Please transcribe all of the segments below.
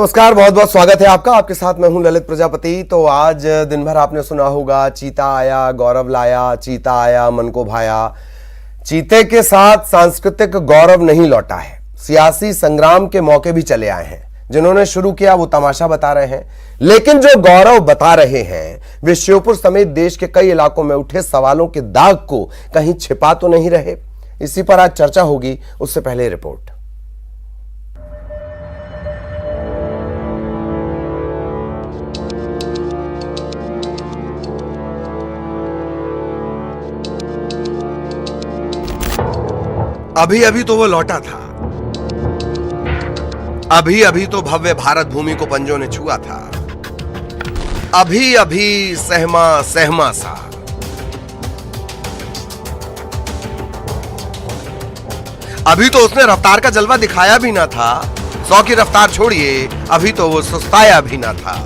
नमस्कार, बहुत बहुत स्वागत है आपका। आपके साथ मैं हूं ललित प्रजापति। तो आज दिन भर आपने सुना होगा, चीता आया गौरव लाया, चीता आया मन को भाया। चीते के साथ सांस्कृतिक गौरव नहीं लौटा है। सियासी संग्राम के मौके भी चले आए हैं। जिन्होंने शुरू किया वो तमाशा बता रहे हैं, लेकिन जो गौरव बता रहे हैं वे श्योपुर समेत देश के कई इलाकों में उठे सवालों के दाग को कहीं छिपा तो नहीं रहे। इसी पर आज चर्चा होगी। उससे पहले रिपोर्ट। अभी अभी तो वो लौटा था, अभी अभी तो भव्य भारत भूमि को पंजों ने छुआ था, अभी अभी सहमा सहमा सा। अभी तो उसने रफ्तार का जलवा दिखाया भी ना था। 100 की रफ्तार छोड़िए, अभी तो वो सुस्ताया भी ना था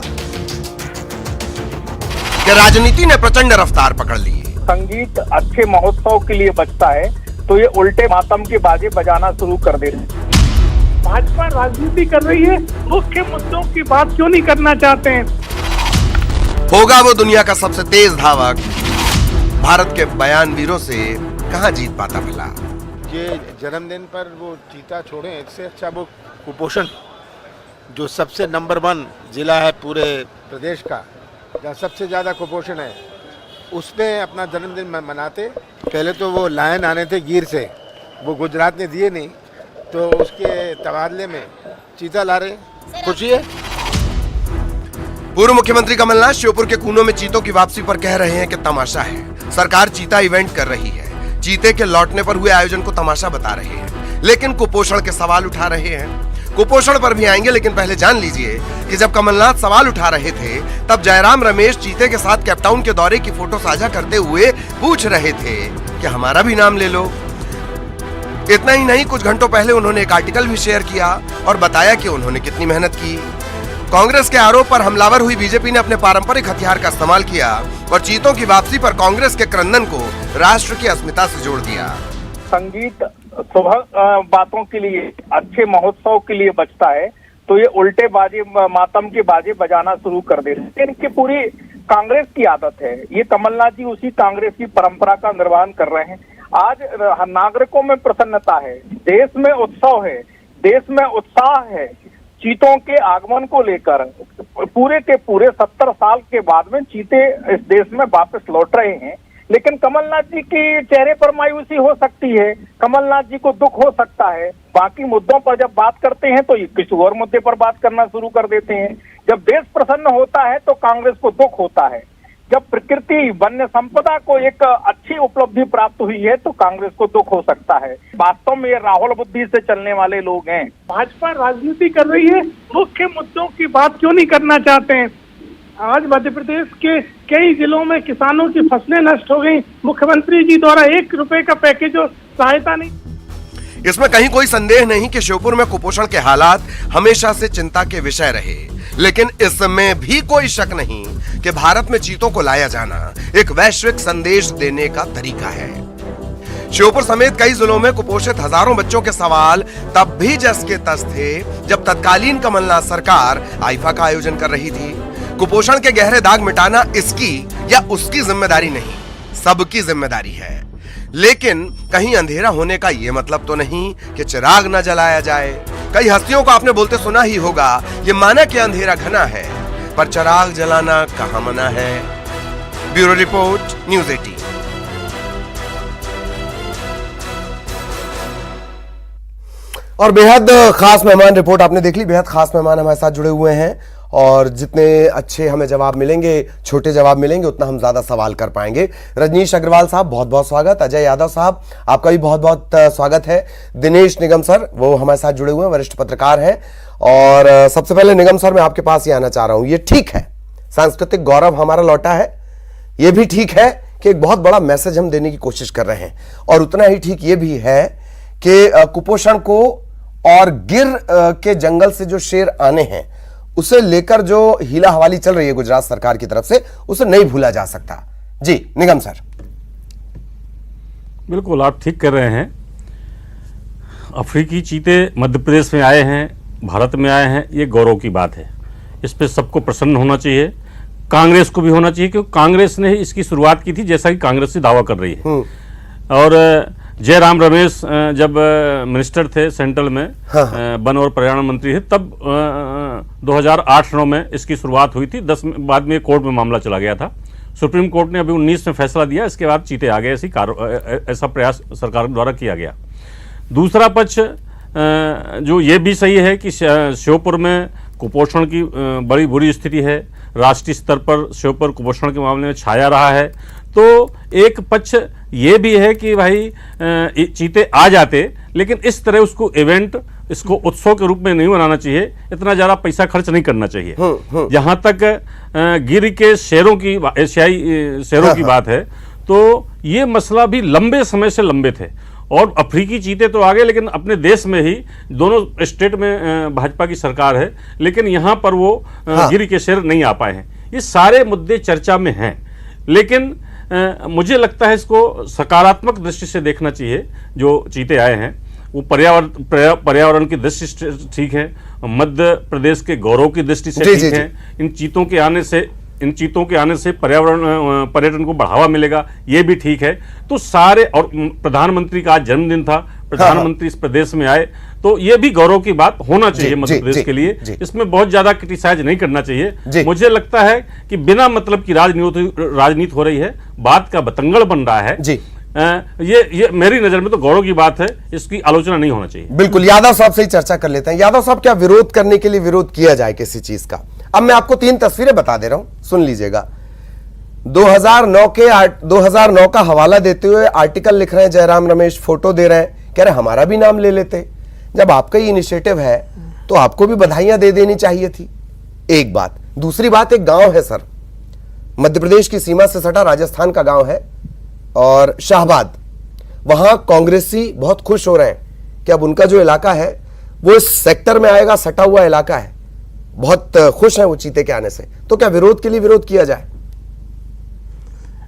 कि राजनीति ने प्रचंड रफ्तार पकड़ ली। संगीत अच्छे महोत्सव के लिए बजता है तो ये उल्टे मातम के बाजे बजाना शुरू कर देते हैं। भाजपा राजनीति कर रही है, मुख्य मुद्दों की बात क्यों नहीं करना चाहते हैं? होगा वो दुनिया का सबसे तेज धावक, भारत के बयानवीरों से कहां जीत पाता भला। ये जन्मदिन पर वो चीता छोड़े, इससे अच्छा वो कुपोषण, जो सबसे नंबर 1 जिला है पूरे प्रदेश का, जहाँ सबसे ज्यादा कुपोषण है, उसमें अपना जन्मदिन मनाते। पहले तो वो लायन आने थे गिर से, वो गुजरात ने दिए नहीं, तो उसके तबादले में चीता ला रहे। खुशी है। पूर्व मुख्यमंत्री कमलनाथ श्योपुर के कूनों में चीतों की वापसी पर कह रहे हैं कि तमाशा है। सरकार चीता इवेंट कर रही है। चीते के लौटने पर हुए आयोजन को तमाशा बता रहे हैं, लेकिन कुपोषण के सवाल उठा रहे हैं। कुपोषण पर भी आएंगे, लेकिन पहले जान लीजिए कि जब कमलनाथ सवाल उठा रहे थे तब जयराम रमेश चीते के साथ कैपटाउन के दौरे की फोटो साझा करते हुए पूछ रहे थे कि हमारा भी नाम ले लो। इतना ही नहीं, कुछ घंटों पहले उन्होंने एक आर्टिकल भी शेयर किया और बताया कि उन्होंने कितनी मेहनत की। कांग्रेस के आरोप पर हमलावर हुई बीजेपी ने अपने पारंपरिक हथियार का इस्तेमाल किया और चीतों की वापसी पर कांग्रेस के क्रंदन को राष्ट्र की अस्मिता से जोड़ दिया। संगीत सुबह बातों के लिए, अच्छे महोत्सव के लिए बजता है तो ये उल्टे बाजे मातम के बाजे बजाना शुरू कर देते हैं। इनकी पूरी कांग्रेस की आदत है। ये कमलनाथ जी उसी कांग्रेस की परंपरा का निर्वहन कर रहे हैं। आज नागरिकों में प्रसन्नता है, देश में उत्सव है, देश में उत्साह है। चीतों के आगमन को लेकर पूरे के पूरे 70 साल के बाद में चीते इस देश में वापस लौट रहे हैं। लेकिन कमलनाथ जी के चेहरे पर मायूसी हो सकती है, कमलनाथ जी को दुख हो सकता है। बाकी मुद्दों पर जब बात करते हैं तो किसी और मुद्दे पर बात करना शुरू कर देते हैं। जब देश प्रसन्न होता है तो कांग्रेस को दुख होता है। जब प्रकृति वन्य संपदा को एक अच्छी उपलब्धि प्राप्त हुई है तो कांग्रेस को दुख हो सकता है। वास्तव में ये राहुल बुद्धि से चलने वाले लोग हैं। भाजपा राजनीति कर रही है, मुख्य मुद्दों की बात क्यों नहीं करना चाहते हैं? आज मध्य प्रदेश के कई जिलों में किसानों की फसलें नष्ट हो गई। मुख्यमंत्री जी द्वारा 1 रुपए का पैकेज और सहायता नहीं। इसमें कहीं कोई संदेह नहीं कि श्योपुर में कुपोषण के हालात हमेशा से चिंता के विषय रहे, लेकिन इसमें भी कोई शक नहीं कि भारत में चीतों को लाया जाना एक वैश्विक संदेश देने का तरीका है। श्योपुर समेत कई जिलों में कुपोषित हजारों बच्चों के सवाल तब भी जस के तस थे जब तत्कालीन कमलनाथ सरकार आईफा का आयोजन कर रही थी। कुपोषण के गहरे दाग मिटाना इसकी या उसकी जिम्मेदारी नहीं, सबकी जिम्मेदारी है। लेकिन कहीं अंधेरा होने का यह मतलब तो नहीं कि चिराग न जलाया जाए। कई हस्तियों को आपने बोलते सुना ही होगा, ये माना कि अंधेरा घना है पर चिराग जलाना कहां मना है। Bureau report, news 18। और बेहद खास मेहमान रिपोर्ट आपने देख ली। बेहद खास मेहमान हमारे साथ जुड़े हुए हैं और जितने अच्छे हमें जवाब मिलेंगे, छोटे जवाब मिलेंगे, उतना हम ज्यादा सवाल कर पाएंगे। रजनीश अग्रवाल साहब बहुत बहुत स्वागत। अजय यादव साहब आपका भी बहुत बहुत स्वागत है। दिनेश निगम सर वो हमारे साथ जुड़े हुए हैं, वरिष्ठ पत्रकार हैं। और सबसे पहले निगम सर मैं आपके पास ही आना चाह रहा हूं। ये ठीक है सांस्कृतिक गौरव हमारा लौटा है, ये भी ठीक है कि एक बहुत बड़ा मैसेज हम देने की कोशिश कर रहे हैं, और उतना ही ठीक ये भी है कि कुपोषण को और गिर के जंगल से जो शेर आने हैं उसे लेकर जो हीला हवाली चल रही है गुजरात सरकार की तरफ से, उसे नहीं भूला जा सकता। जी निगम सर। बिल्कुल आप ठीक कर रहे हैं। अफ्रीकी चीते मध्य प्रदेश में आए हैं, भारत में आए हैं, ये गौरव की बात है। इस पे सबको प्रसन्न होना चाहिए, कांग्रेस को भी होना चाहिए, क्योंकि कांग्रेस ने ही इसकी शुरुआत की थी, जैसा कि कांग्रेस से दावा कर रही है। और जयराम रमेश जब मिनिस्टर थे सेंट्रल में, वन और पर्यावरण मंत्री थे, तब 2008-9 में इसकी शुरुआत हुई थी। 10 बाद में कोर्ट में मामला चला गया था। सुप्रीम कोर्ट ने अभी 19 में फैसला दिया, इसके बाद चीते आ गए। ऐसा प्रयास सरकार द्वारा किया गया। दूसरा पक्ष जो ये भी सही है कि श्योपुर में कुपोषण की बड़ी बुरी स्थिति है। राष्ट्रीय स्तर पर श्योपुर कुपोषण के मामले में छाया रहा है। तो एक पक्ष ये भी है कि भाई चीते आ जाते, लेकिन इस तरह उसको इवेंट, इसको उत्सव के रूप में नहीं बनाना चाहिए। इतना ज़्यादा पैसा खर्च नहीं करना चाहिए। जहाँ तक गिर के शेरों की, एशियाई शेरों की बात है, तो ये मसला भी लंबे समय से लंबे थे। और अफ्रीकी चीते तो आ गए, लेकिन अपने देश में ही दोनों स्टेट में भाजपा की सरकार है, लेकिन यहाँ पर वो गिर के शेर नहीं आ पाए हैं। ये सारे मुद्दे चर्चा में हैं, लेकिन मुझे लगता है इसको सकारात्मक दृष्टि से देखना चाहिए। जो चीते आए हैं वो पर्यावरण की दृष्टि से ठीक है, मध्य प्रदेश के गौरव की दृष्टि से ठीक है। इन चीतों के आने से पर्यटन को बढ़ावा मिलेगा, ये भी ठीक है। तो सारे, और प्रधानमंत्री का आज जन्मदिन था, प्रधानमंत्री इस प्रदेश में आए, तो ये भी गौरव की बात होना चाहिए मध्य प्रदेश के लिए। इसमें बहुत ज्यादा क्रिटिसाइज नहीं करना चाहिए। मुझे लगता है कि बिना मतलब की राजनीति हो रही है, बात का बतंगड़ बन रहा है। ये मेरी नजर में तो गौरव की बात है, इसकी आलोचना नहीं होना चाहिए। बिल्कुल। यादव साहब से ही चर्चा कर लेते हैं। यादव साहब, क्या विरोध करने के लिए विरोध किया जाए किसी चीज का? अब मैं आपको 3 तस्वीरें बता दे रहा हूं, सुन लीजिएगा। 2009 का हवाला देते हुए आर्टिकल लिख रहे हैं जयराम रमेश, फोटो दे रहे हैं, कह रहे हमारा भी नाम ले लेते। जब आपका ही इनिशिएटिव है तो आपको भी बधाइयां दे देनी चाहिए थी। एक बात। दूसरी बात, एक गांव है सर, मध्य प्रदेश की सीमा से सटा राजस्थान का गांव है, और शाहबाद, वहां कांग्रेसी बहुत खुश हो रहे हैं कि अब उनका जो इलाका है वो इस सेक्टर में आएगा, सटा हुआ इलाका है। बहुत खुश हैं वो चीते के आने से। तो क्या विरोध के लिए विरोध किया जाए?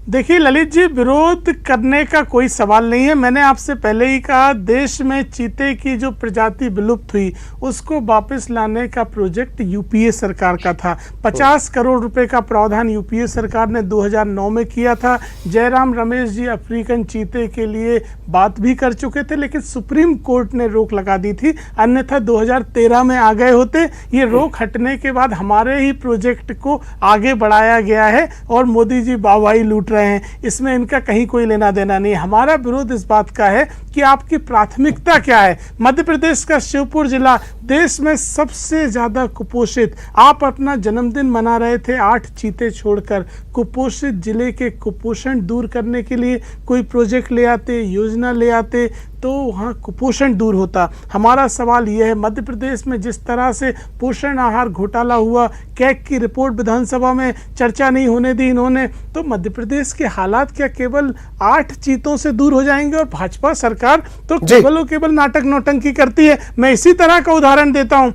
देखिए ललित जी, विरोध करने का कोई सवाल नहीं है। मैंने आपसे पहले ही कहा, देश में चीते की जो प्रजाति विलुप्त हुई उसको वापस लाने का प्रोजेक्ट यूपीए सरकार का था। 50 करोड़ रुपए का प्रावधान यूपीए सरकार ने 2009 में किया था। जयराम रमेश जी अफ्रीकन चीते के लिए बात भी कर चुके थे, लेकिन सुप्रीम कोर्ट ने रोक लगा दी थी, अन्यथा 2013 में आ गए होते। ये रोक हटने के बाद हमारे ही प्रोजेक्ट को आगे बढ़ाया गया है और मोदी जी वाहवाही लूट रहे हैं। इसमें इनका कहीं कोई लेना देना नहीं। हमारा विरोध इस बात का है कि आपकी प्राथमिकता क्या है। मध्य प्रदेश का श्योपुर जिला देश में सबसे ज्यादा कुपोषित, आप अपना जन्मदिन मना रहे थे 8 चीते छोड़कर। कुपोषित जिले के कुपोषण दूर करने के लिए कोई प्रोजेक्ट ले आते, योजना ले आते, तो वहाँ कुपोषण दूर होता। हमारा सवाल यह है, मध्य प्रदेश में जिस तरह से पोषण आहार घोटाला हुआ, कैग की रिपोर्ट विधानसभा में चर्चा नहीं होने दी इन्होंने, तो मध्य प्रदेश के हालात क्या केवल 8 चीतों से दूर हो जाएंगे? और भाजपा सरकार तो केवल नाटक नौटंकी करती है। मैं इसी तरह का उदाहरण देता हूं।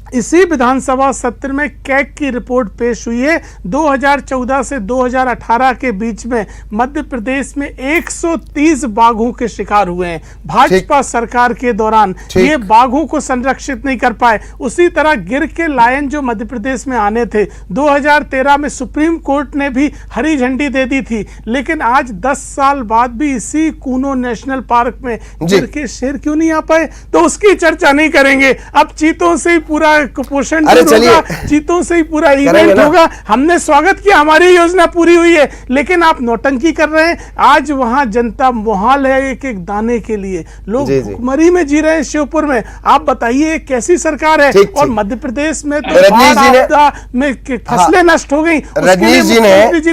इसी विधानसभा सत्र में कैग की रिपोर्ट पेश हुई है। 2014 से 2018 के बीच में मध्य प्रदेश में 130 बाघों के शिकार हुए हैं। भाजपा सरकार के दौरान ये बाघों को संरक्षित नहीं कर पाए। उसी तरह गिर के लायन जो मध्य प्रदेश में आने थे, 2013 में सुप्रीम कोर्ट ने भी हरी झंडी दे दी थी, लेकिन आज 10 साल बाद भी इसी कूनो नेशनल पार्क में गिर के शेर क्यों नहीं आ पाए? तो उसकी चर्चा नहीं करेंगे। अब चीतों से ही पूरा कुपोषण होगा, चीतों से ही पूरा इवेंट होगा। हमने स्वागत किया, हमारी योजना पूरी हुई है, लेकिन आप नौटंकी कर रहे हैं। आज वहां जनता मुहाल है एक एक दाने के लिए, लोग भुखमरी में जी रहे हैं श्योपुर में। आप बताइए कैसी सरकार है? और मध्य प्रदेश में तो आपदा में फसलें नष्ट हो गई। रजनीश जी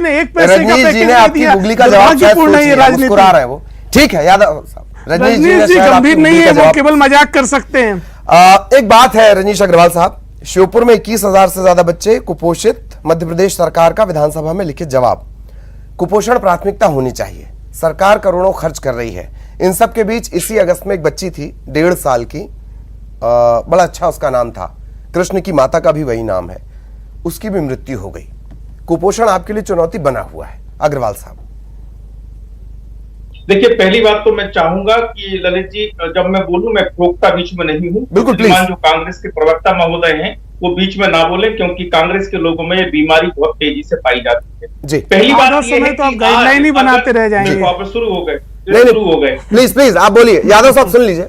ने एक पैसे का पैकेज नहीं दिया। दुर्भाग्यपूर्ण है ये राजनीति। ठीक है यादव साहब, रजनीश जी गंभीर नहीं है, वो केवल मजाक कर सकते हैं। एक बात है रजनीश अग्रवाल साहब, श्योपुर में 21,000 से ज्यादा बच्चे कुपोषित, मध्य प्रदेश सरकार का विधानसभा में लिखित जवाब। कुपोषण प्राथमिकता होनी चाहिए, सरकार करोड़ों खर्च कर रही है। इन सब के बीच इसी अगस्त में एक बच्ची थी 1.5 साल की, बड़ा अच्छा उसका नाम था, कृष्ण की माता का भी वही नाम है, उसकी भी मृत्यु हो गई। कुपोषण आपके लिए चुनौती बना हुआ है अग्रवाल साहब? देखिए, पहली बात तो मैं चाहूंगा कि ललित जी, जब मैं बोलूं, मैं प्रोक्ता बीच में नहीं हूं। बिल्कुल, प्लीज। जो कांग्रेस के प्रवक्ता महोदय हैं वो बीच में ना बोले, क्योंकि कांग्रेस के लोगों में ये बीमारी बहुत तेजी से पाई जाती है। जी। पहली बात आधा ये समय है तो आप कि गाइडलाइन ही आज बनाते अगर- रह जाएंगे। देखो, अब शुरू हो गए, नहीं, शुरू हो गए। प्लीज प्लीज आप बोलिए, यादव साहब सुन लीजिए।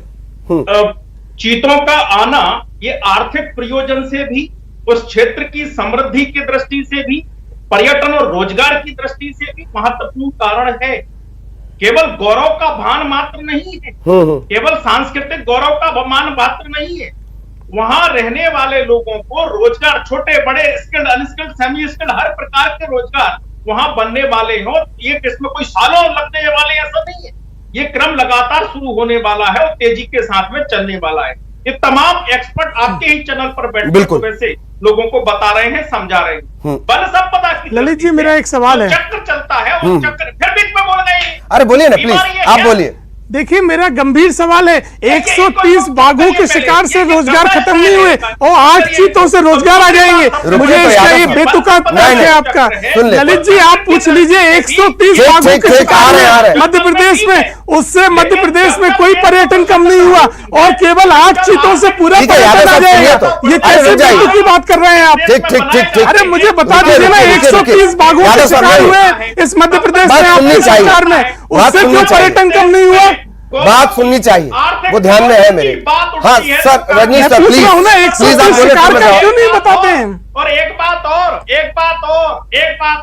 चीतों का आना ये आर्थिक प्रयोजन से भी, उस क्षेत्र की समृद्धि की दृष्टि से भी, पर्यटन और रोजगार की दृष्टि से भी महत्वपूर्ण कारण है। केवल गौरव का भान मात्र नहीं है, केवल सांस्कृतिक गौरव का मान मात्र नहीं है। वहां रहने वाले लोगों को रोजगार, छोटे बड़े, स्किल्ड, अनस्किल्ड, सेमी स्किल्ड, हर प्रकार के रोजगार वहां बनने वाले हो। ये इसमें कोई सालों लगने वाले ऐसा नहीं है। ये क्रम लगातार शुरू होने वाला है और तेजी के साथ में चलने वाला है। ये तमाम एक्सपर्ट आपके ही चैनल पर बैठे हुए से लोगों को बता रहे हैं, समझा रहे हैं। वन संपदा की ललित जी, मेरा एक सवाल है। चक्र चलता है, वो चक्र फिर बीच में बोल गए। अरे बोलिए ना प्लीज, आप बोलिए। देखिए, मेरा गंभीर सवाल है, 130 बाघों के शिकार से रोजगार खत्म नहीं हुए और 8 चीतों से रोजगार आ जाएंगे। मुझे इसका ये बेतुका तर्क है आपका। ललित जी, आप पूछ लीजिए, 130 बाघों के शिकार मध्य प्रदेश में, उससे मध्य प्रदेश में कोई पर्यटन कम नहीं हुआ और केवल 8 चीतों से पूरा पर्यटन आ जाएगा। ये कैसे बेतुकी बात कर रहे हैं आप? ठीक। अरे मुझे बता दीजिए ना, 130 बाघों के शिकार हुए इस मध्य प्रदेश में आपकी सरकार में, उससे क्यों पर्यटन कम नहीं हुआ? बात सुननी चाहिए, वो ध्यान में है मेरे। हाँ sir, Rajneesh sir please, please आप बोले, क्यों नहीं बताते हैं? और एक बात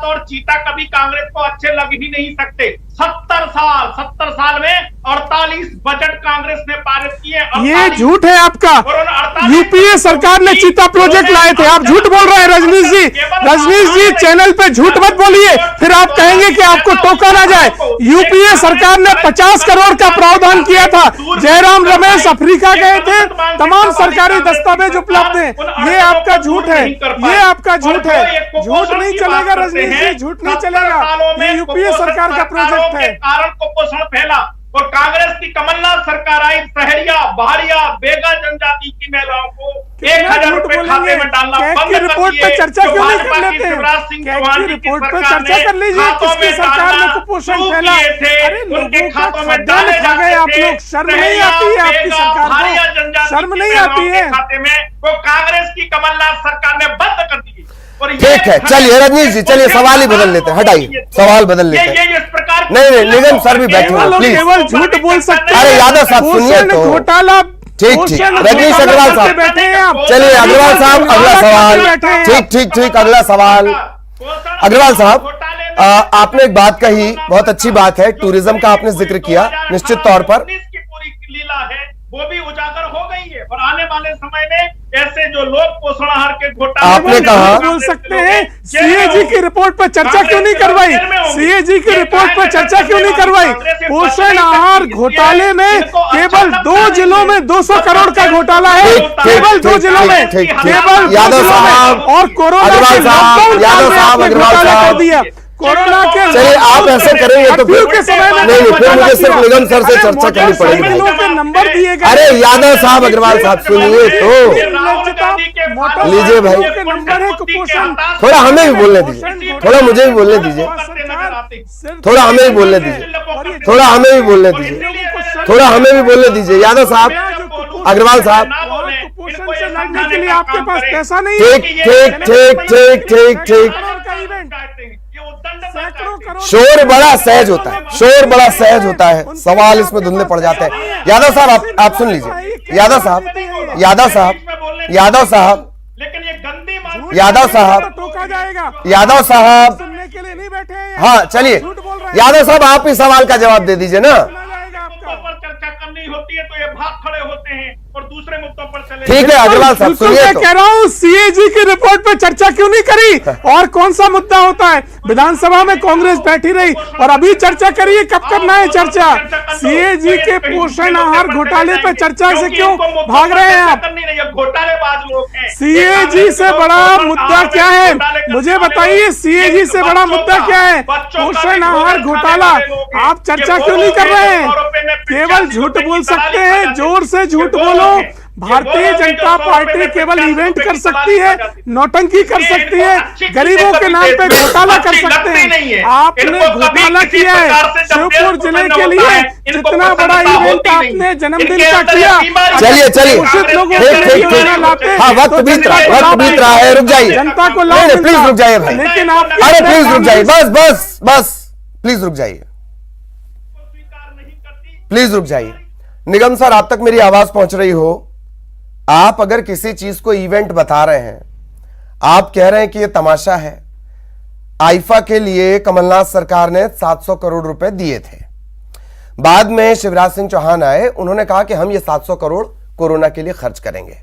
और, चीता कभी कांग्रेस को अच्छे लग ही नहीं सकते। 70 साल में 48 बजट कांग्रेस ने पारित किए। ये झूठ है आपका। यूपीए सरकार ने चीता प्रोजेक्ट लाए थे, आप झूठ बोल रहे हैं रजनीश जी। रजनीश जी, चैनल पे झूठ मत बोलिए, फिर आप कहेंगे कि आपको टोका ना जाए। यूपीए सरकार ने 50 करोड़ का प्रावधान किया था। जयराम रमेश अफ्रीका गए थे, तमाम सरकारी दस्तावेज उपलब्ध हैं। ये आपका झूठ है, ये आपका झूठ है। झूठ नहीं चलेगा रजनीश जी, झूठ नहीं चलेगा। ये यूपीए सरकार का प्रोजेक्ट है। कारण कुपोषण फैला और कांग्रेस की कमलनाथ सरकार आई, सहरिया, बहरिया, बेगा जनजाति की महिलाओं को 1000 रुपए खाते में डालना बंद कर रिपोर्ट पे चर्चा क्यों नहीं कर लेते? की रिपोर्ट पे चर्चा कर लीजिए, किसकी सरकार में कुपोषण फैला। अरे लोगों का खाद्यान्न खा गए आप लोग, शर्म नहीं आती है आपकी सरकार को? शर्म नहीं आती है? खाते में वो कांग्रेस की कमलनाथ सरकार ने बंद कर दी। ठीक है, चलिए रजनीश जी, चलिए सवाल ही बदल लेते हैं, हटाइए सवाल बदल लेते हैं। नहीं, निगम सर भी बैठे हैं, प्लीज। केवल झूठ बोल सकते हैं। अरे यादव साहब सुनिए तो, घोटाला। ठीक, रजनीश अग्रवाल साहब चलिए, अग्रवाल साहब अगला सवाल। ठीक, अगला सवाल। अग्रवाल साहब, आपने एक बात कही, बहुत अच्छी बात है, टूरिज्म का आपने जिक्र किया, निश्चित तौर पर लीला है वो भी उजागर हो गई है और आने वाले समय में ऐसे जो लोग पोषण आहार के घोटाले, आपने कहा बोल सकते हैं, सीएजी की रिपोर्ट पर चर्चा क्यों नहीं करवाई? सीएजी की रिपोर्ट पर चर्चा क्यों नहीं करवाई? पोषण आहार घोटाले में केवल 2 जिलों में 200 करोड़ का घोटाला है, केवल 2 जिलों में, केवल यादव साहब और कोरोना के लॉकडाउन में घोटाला कर दिया। कोरोना के, चलिए आप ऐसे करेंगे तो फिर नहीं, फिर मुझे सिर्फ निगम सर से चर्चा करनी पड़ेगी। नंबर दिए गए। अरे यादव साहब, अग्रवाल साहब सुनिए तो, लीजिए भाई, नंबर है कुपोषण। थोड़ा हमें भी बोलने दीजिए, थोड़ा मुझे भी बोलने दीजिए, थोड़ा हमें भी बोलने दीजिए, थोड़ा हमें भी बोलने दीजिए, थोड़ा हमें भी बोलने दीजिए। यादव साहब, अग्रवाल साहब, कुपोषण से लड़ने के लिए आपके पास पैसा नहीं ठीक। शोर बड़ा सहज होता है, शोर बड़ा सहज होता है, सवाल इसमें धुंधले पड़ जाते हैं। यादव साहब आप सुन लीजिए, यादव साहब, लेकिन ये गंदी यादव साहब, यादव साहब सुनने के लिए नहीं बैठे हैं। हाँ चलिए, यादव साहब आप इस सवाल का जवाब दे दीजिए ना। चर्चा करनी होती है तो ये भाग खड़े होते हैं और दूसरे मुद्दों पर चले। ठीक है अग्रवाल साहब सुनिए मैं तो, कह रहा हूँ, सीएजी की रिपोर्ट पर चर्चा क्यों नहीं करी? और कौन सा मुद्दा होता है? विधानसभा में कांग्रेस बैठी रही और अभी चर्चा करिए, कब करना है चर्चा? सीएजी के पोषण आहार घोटाले पर चर्चा से क्यों भाग रहे हैं आप? घोटालेबाज लोग हैं। सीएजी से बड़ा मुद्दा क्या है मुझे बताइए? सीएजी से बड़ा मुद्दा क्या है? पोषण आहार घोटाला। आप चर्चा क्यों नहीं कर रहे हैं? केवल झूठ बोल सकते हैं, जोर से झूठ बोलो, भारतीय जनता पार्टी केवल इवेंट कर सकती है, नौटंकी कर सकती है, गरीबों के नाम पे घोटाला कर सकते हैं। आपने घोटाला किया है शिवपुर जिले के लिए, जितना बड़ा इवेंट आपने जन्मदिन का किया। चलिए चलिए, हाँ वक्त बीत रहा है, रुक जाइए, जनता को प्लीज रुक जाइए भाई, लेकिन आप अरे प्लीज रुक जाइए, बस बस बस प्लीज रुक जाइए, प्लीज रुक जाइए। निगम सर, आप तक मेरी आवाज पहुंच रही हो? आप अगर किसी चीज को इवेंट बता रहे हैं, आप कह रहे हैं कि यह तमाशा है। आईफा के लिए कमलनाथ सरकार ने 700 करोड़ रुपए दिए थे। बाद में शिवराज सिंह चौहान आए, उन्होंने कहा कि हम ये 700 करोड़ कोरोना के लिए खर्च करेंगे।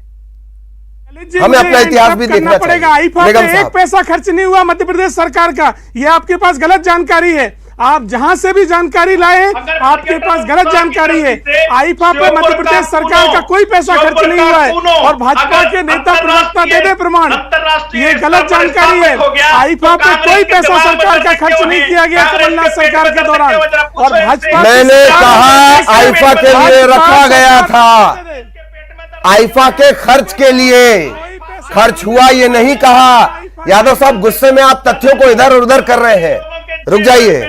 हमें अपना इतिहास भी देखना पड़ेगा। चाहिए। आईफा पे एक पैसा खर्च नहीं हुआ मध्य प्रदेश सरकार का, ये आपके पास गलत जानकारी है। आप जहां से भी जानकारी लाए, आपके पास गलत जानकारी है। आईफा पे मध्य प्रदेश सरकार का कोई पैसा खर्च नहीं हुआ है, और भाजपा के नेता प्रवक्ता दे दे प्रमाण, ये गलत जानकारी है। आईफा पे कोई पैसा सरकार का खर्च नहीं किया गया कमलनाथ सरकार के दौरान। और भाजपा, मैंने कहा आईफा के लिए रखा गया था, आईफा के खर्च के लिए खर्च हुआ ये नहीं कहा। यादव साहब, गुस्से में आप तथ्यों को इधर और उधर कर रहे हैं, रुक जाइए।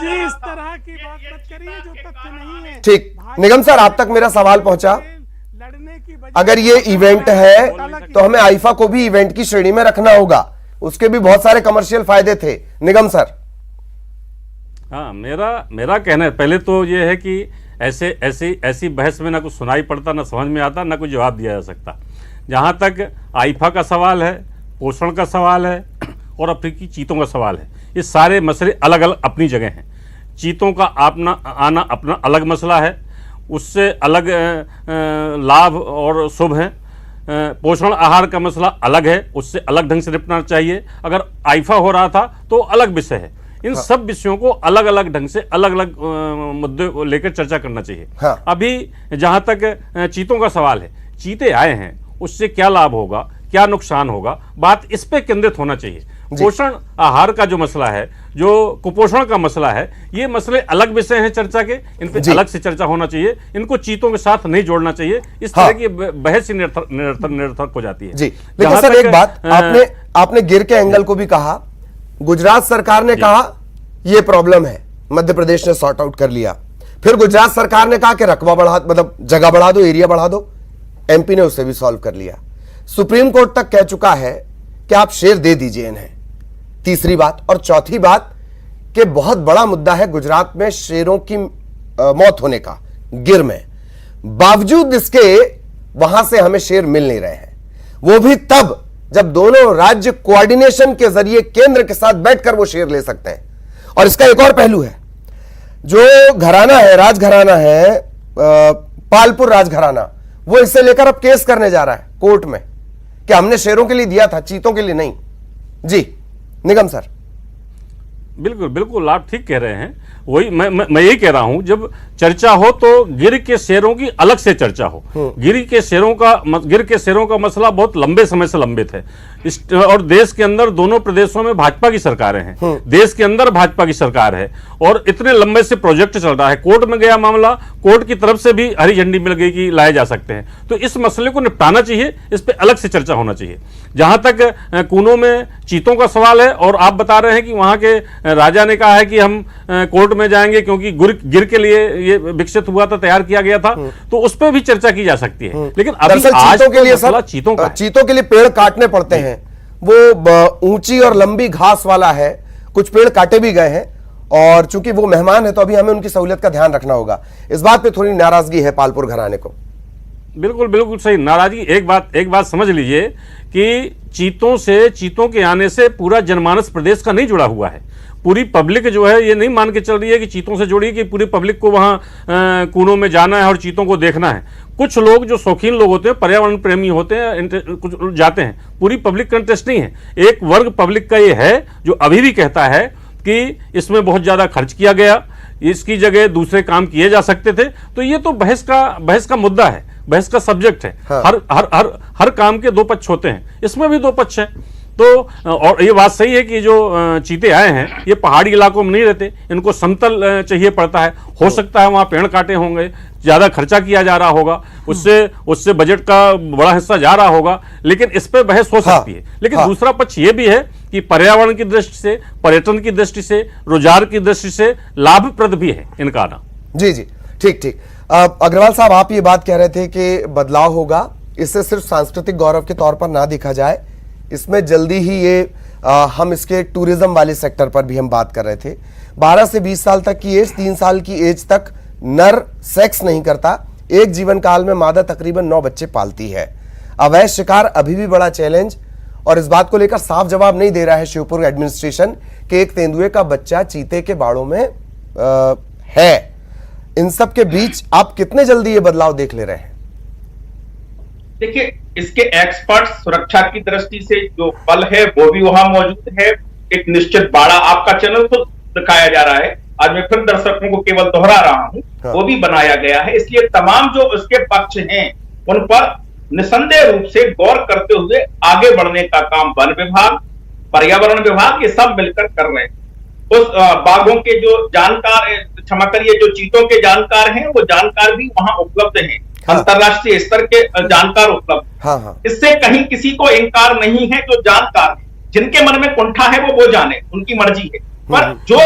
इस तरह की बात मत करिए जो तथ्य नहीं है। ठीक, निगम सर, आप तक मेरा सवाल पहुंचा। अगर ये इवेंट है तो हमें आईफा को भी इवेंट की श्रेणी में रखना होगा, उसके भी बहुत सारे कमर्शियल फायदे थे। निगम सर, हाँ, मेरा कहना है, पहले तो ये है कि ऐसी बहस में ना कुछ सुनाई पड़ता, ना समझ में आता, ना कोई जवाब दिया जा सकता। जहाँ तक आईफा का सवाल है, पोषण का सवाल है और अफ्रीकी चीतों का सवाल है, ये सारे मसले अलग अलग अपनी जगह हैं। चीतों का आना अपना अलग मसला है, उससे अलग लाभ और शुभ हैं। पोषण आहार का मसला अलग है, उससे अलग ढंग से निपटना चाहिए। अगर आईफा हो रहा था तो अलग विषय है। इन सब विषयों को अलग अलग ढंग से अलग अलग मुद्दे को लेकर चर्चा करना चाहिए। हाँ। अभी जहां तक चीतों का सवाल है, चीते आए हैं, उससे क्या लाभ होगा, क्या नुकसान होगा, बात इस पे केंद्रित होना चाहिए। पोषण आहार का जो मसला है, जो कुपोषण का मसला है, ये मसले अलग विषय हैं चर्चा के, इन पे अलग से चर्चा होना चाहिए। इनको चीतों के साथ नहीं जोड़ना चाहिए। इस तरह की बहस ही निरर्थक हो जाती है। जी, लेकिन सर एक बात, आपने गिर के एंगल को भी कहा। गुजरात सरकार ने कहा यह प्रॉब्लम है, मध्य प्रदेश ने सॉर्ट आउट कर लिया। फिर गुजरात सरकार ने कहा कि रकबा बढ़ा, मतलब जगह बढ़ा दो, एरिया बढ़ा दो। एमपी ने उसे भी सॉल्व कर लिया। सुप्रीम कोर्ट तक कह चुका है कि आप शेर दे दीजिए इन्हें। तीसरी बात, और चौथी बात कि बहुत बड़ा मुद्दा है गुजरात में शेरों की मौत होने का, गिर में। बावजूद इसके वहां से हमें शेर मिल नहीं रहे हैं, वो भी तब जब दोनों राज्य कोऑर्डिनेशन के जरिए केंद्र के साथ बैठकर वो शेर ले सकते हैं। और इसका एक और पहलू है, जो घराना है, राजघराना है, पालपुर राजघराना, वो इससे लेकर अब केस करने जा रहा है कोर्ट में कि हमने शेरों के लिए दिया था, चीतों के लिए नहीं। जी निगम सर। बिल्कुल बिल्कुल, आप ठीक कह रहे हैं। वही मैं यही कह रहा हूं, जब चर्चा हो तो गिर के शेरों की अलग से चर्चा हो। गिर के शेरों का मसला बहुत लंबे समय से लंबित है। और देश के अंदर दोनों प्रदेशों में भाजपा की सरकारें हैं, देश के अंदर भाजपा की सरकार है, और इतने लंबे से प्रोजेक्ट चल रहा है। कोर्ट में गया मामला, कोर्ट की तरफ से भी हरी झंडी मिल गई कि लाए जा सकते हैं। तो इस मसले को निपटाना चाहिए, इस पर अलग से चर्चा होना चाहिए। जहां तक कूनों में चीतों का सवाल है, और आप बता रहे हैं कि वहां के राजा ने कहा है कि हम कोर्ट में जाएंगे क्योंकि गिर के लिए ये विकसित हुआ था, तैयार किया गया था, तो उस पर भी चर्चा की जा सकती है। लेकिन अभी आज चीतों के लिए सर, चीतों के लिए पेड़ काटने पड़ते हैं। वो ऊंची और लंबी घास वाला है, कुछ पेड़ काटे भी गए हैं, और चूंकि वो मेहमान है तो अभी हमें उनकी सहूलियत का ध्यान रखना होगा। इस बात पे थोड़ी नाराजगी है पालपुर घराने को। बिल्कुल बिल्कुल सही नाराजगी। एक बात समझ लीजिए कि चीतों के आने से पूरा जनमानस प्रदेश का नहीं जुड़ा हुआ है। पूरी पब्लिक जो है ये नहीं मान के चल रही है कि चीतों से जुड़ी, कि पूरी पब्लिक को वहां कूनों में जाना है और चीतों को देखना है। कुछ लोग जो शौकीन लोग होते हैं, पर्यावरण प्रेमी होते हैं, कुछ जाते हैं। पूरी पब्लिक का इंटरेस्ट नहीं है। एक वर्ग पब्लिक का ये है जो अभी भी कहता है कि इसमें बहुत ज्यादा खर्च किया गया, इसकी जगह दूसरे काम किए जा सकते थे। तो ये तो बहस का मुद्दा है, बहस का सब्जेक्ट है। हाँ। हर काम के दो पक्ष होते हैं, इसमें भी दो पक्ष है। तो और ये बात सही है कि जो चीते आए हैं ये पहाड़ी इलाकों में नहीं रहते, इनको समतल चाहिए पड़ता है। हो सकता है वहाँ पेड़ काटे होंगे, ज़्यादा खर्चा किया जा रहा होगा, उससे बजट का बड़ा हिस्सा जा रहा होगा, लेकिन इस पर बहस हो सकती है। लेकिन दूसरा पक्ष ये भी है कि पर्यावरण की दृष्टि से, पर्यटन की दृष्टि से, रोजगार की दृष्टि से लाभप्रद भी है इनका आना। जी जी, ठीक ठीक। अग्रवाल साहब, आप ये बात कह रहे थे कि बदलाव होगा, इससे सिर्फ सांस्कृतिक गौरव के तौर पर ना देखा जाए, इसमें जल्दी ही ये हम इसके टूरिज्म वाले सेक्टर पर भी हम बात कर रहे थे। 12 से 20 साल तक की एज, 3 साल की एज तक नर सेक्स नहीं करता। एक जीवन काल में मादा तकरीबन 9 बच्चे पालती है। अवैध शिकार अभी भी बड़ा चैलेंज, और इस बात को लेकर साफ जवाब नहीं दे रहा है श्योपुर एडमिनिस्ट्रेशन कि एक तेंदुए का बच्चा चीते के बाड़ों में है। इन सब के बीच आप कितने जल्दी ये बदलाव देख ले रहे हैं? देखिए, इसके एक्सपर्ट सुरक्षा की दृष्टि से जो बल है वो भी वहां मौजूद है। एक निश्चित बाड़ा आपका चैनल तो दिखाया जा रहा है, आज मैं फिर दर्शकों को केवल दोहरा रहा हूं, वो भी बनाया गया है। इसलिए तमाम जो उसके पक्ष हैं उन पर निसंदेह रूप से गौर करते हुए आगे बढ़ने का काम वन विभाग, पर्यावरण विभाग, ये सब मिलकर कर रहे हैं। उस बाघों के जो जानकार, क्षमा करिए, जो चीतों के जानकार हैं, वो जानकार भी वहां उपलब्ध हैं। अंतरराष्ट्रीय स्तर के जानकार उपलब्ध। इससे कहीं किसी को इनकार नहीं है। जो जानकार है, जिनके मन में कुंठा है वो जाने, उनकी मर्जी है। पर जो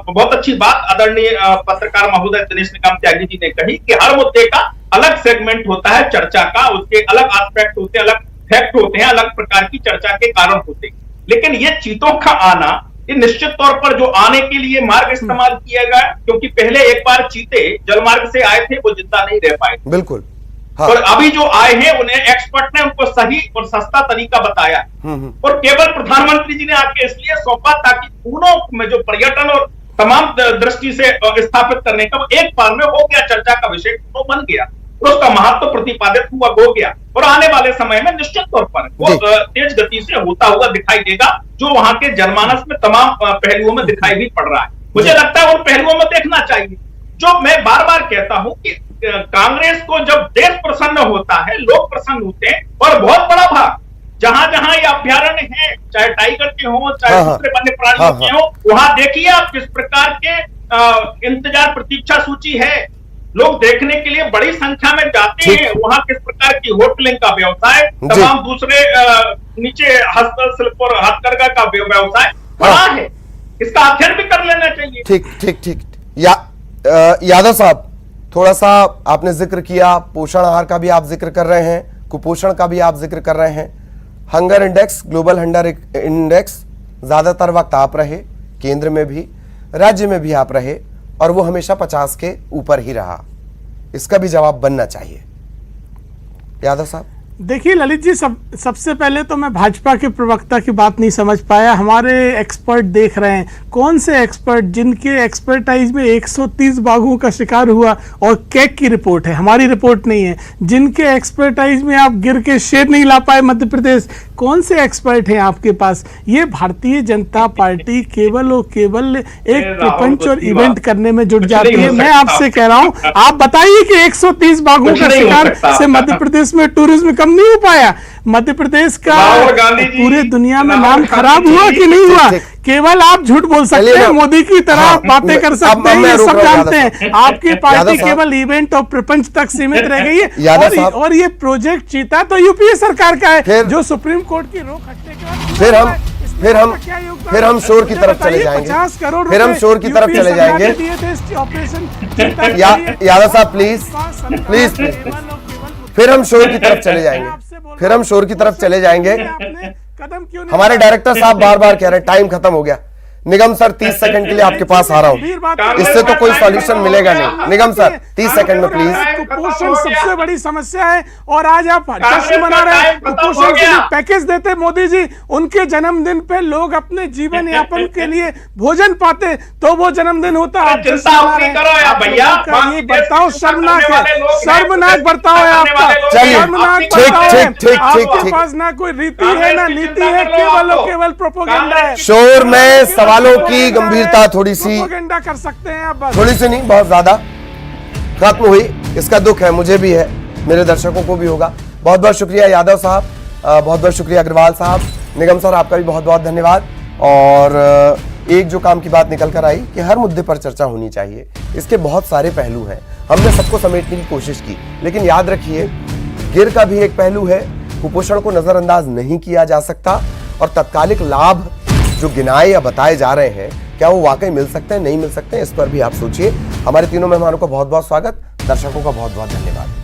बहुत अच्छी बात आदरणीय पत्रकार महोदय दिनेश निकाम त्यागी जी ने कही कि हर मुद्दे का अलग सेगमेंट होता है चर्चा का, उसके अलग एस्पेक्ट होते हैं, अलग फैक्ट होते हैं, अलग प्रकार की चर्चा के कारण होते हैं। लेकिन ये चीतों का आना, ये निश्चित तौर पर जो आने के लिए मार्ग इस्तेमाल किया गया, क्योंकि पहले एक बार चीते जलमार्ग से आए थे, वो जिंदा नहीं रह पाए। बिल्कुल। हाँ। और अभी जो आए हैं उन्हें एक्सपर्ट ने उनको सही और सस्ता तरीका बताया, और केवल प्रधानमंत्री जी ने आके इसलिए सौंपा ताकि पूनों में जो पर्यटन और तमाम दृष्टि से स्थापित करने का एक बार में हो गया, चर्चा का विषय तो बन गया, उसका महत्व प्रतिपादित हुआ, हो गया। और आने वाले समय में निश्चित तौर पर वो तेज गति से होता हुआ दिखाई देगा, जो वहां के जनमानस में तमाम पहलुओं में दिखाई भी पड़ रहा है। मुझे लगता है उन पहलुओं में देखना चाहिए। जो मैं बार बार कहता हूं कि कांग्रेस को जब देश प्रसन्न होता है, लोग प्रसन्न होते हैं, और बहुत बड़ा भाग जहां जहां ये अभ्यारण्य है, चाहे टाइगर के हो, चाहे दूसरे वन्य प्राणियों के हो, वहां देखिए आप किस प्रकार के इंतजार प्रतीक्षा सूची है। लोग देखने के लिए बड़ी संख्या में जाते हैं। वहां किस प्रकार की होटलिंग का व्यवसाय, तमाम दूसरे नीचे हस्तशिल्प और हथकरघा का व्यवसाय बड़ा है। इसका अध्ययन भी कर लेना चाहिए। ठीक ठीक ठीक। यादव साहब, थोड़ा सा आपने जिक्र किया, पोषण आहार का भी आप जिक्र कर रहे हैं, कुपोषण का भी आप जिक्र कर रहे हैं। Hunger index, global hunger index, ज्यादातर वक्त आप रहे, केंद्र में भी, राज्य में भी आप रहे, और वो हमेशा 50 के ऊपर ही रहा। इसका भी जवाब बनना चाहिए। यादव साहब, देखिए ललित जी, सबसे पहले तो मैं भाजपा के प्रवक्ता की बात नहीं समझ पाया। हमारे एक्सपर्ट देख रहे हैं, कौन से एक्सपर्ट जिनके एक्सपर्टाइज में 130 बाघों का शिकार हुआ, और कैग की रिपोर्ट है, हमारी रिपोर्ट नहीं है। जिनके एक्सपर्टाइज में आप गिर के शेर नहीं ला पाए मध्य प्रदेश, कौन से एक्सपर्ट हैं आपके पास? ये भारतीय जनता पार्टी केवल और केवल एक प्रपंच और इवेंट करने में जुट जाती है। मैं आपसे कह रहा हूं, आप बताइए कि 130 बाघों का शिकार से मध्य प्रदेश में टूरिज्म कम नहीं हो पाया? मध्य प्रदेश का पूरे दुनिया में नाम खराब हुआ कि नहीं हुआ? केवल आप झूठ बोल सकते हैं, मोदी की तरह बातें कर सकते हैं, ये सब जानते हैं। आपकी पार्टी केवल इवेंट और प्रपंच तक सीमित रह गई है। और ये प्रोजेक्ट चीता तो यूपीए सरकार का है, जो सुप्रीम कोर्ट की रोक हटने के बाद फिर हम शोर की तरफ चले जाएंगे। 50 करोड़ फिर हम शोर की तरफ चले जाएंगे। यादव साहब प्लीज प्लीज प्लीज, फिर हम शोर की तरफ चले जाएंगे, फिर हम शोर की तरफ चले जाएंगे। हमारे डायरेक्टर साहब बार बार कह रहे हैं टाइम खत्म हो गया। निगम सर 30 सेकंड के लिए आपके पास आ रहा हूं, इससे तो कोई सॉल्यूशन मिलेगा नहीं। निगम सर 30 सेकंड में प्लीज। कुपोषण सबसे बड़ी समस्या है, और आज आप जश्न मना रहे हैं। कुपोषण के लिए पैकेज देते मोदी जी, उनके जन्मदिन पे लोग अपने जीवन यापन के लिए भोजन पाते, तो वो जन्मदिन होता है। ये बर्ताव शर्मनाक है, शर्मनाक बर्ताव है आपका, शर्मनाक बर्ताव है। आपके पास ना कोई रीति है ना नीति है, केवल और केवल प्रोपेगेंडा है। शोर में सवालों की गंभीरता थोड़ी सी कर सकते हैं आप, थोड़ी सी नहीं, बहुत ज्यादा खत्म हुई। इसका दुख है, मुझे भी है, मेरे दर्शकों को भी होगा। बहुत बहुत शुक्रिया यादव साहब, बहुत बहुत शुक्रिया अग्रवाल साहब। निगम सर, आपका भी बहुत बहुत धन्यवाद। और एक जो काम की बात निकल कर आई कि हर मुद्दे पर चर्चा होनी चाहिए, इसके बहुत सारे पहलू हैं, हमने सबको समेटने की कोशिश की, लेकिन याद रखिए गिर का भी एक पहलू है, कुपोषण को नजरअंदाज नहीं किया जा सकता। और तत्कालिक लाभ जो गिनाए या बताए जा रहे हैं, क्या वो वाकई मिल सकते हैं, नहीं मिल सकते हैं, इस पर भी आप सोचिए। हमारे तीनों मेहमानों का बहुत बहुत स्वागत, दर्शकों का बहुत बहुत धन्यवाद।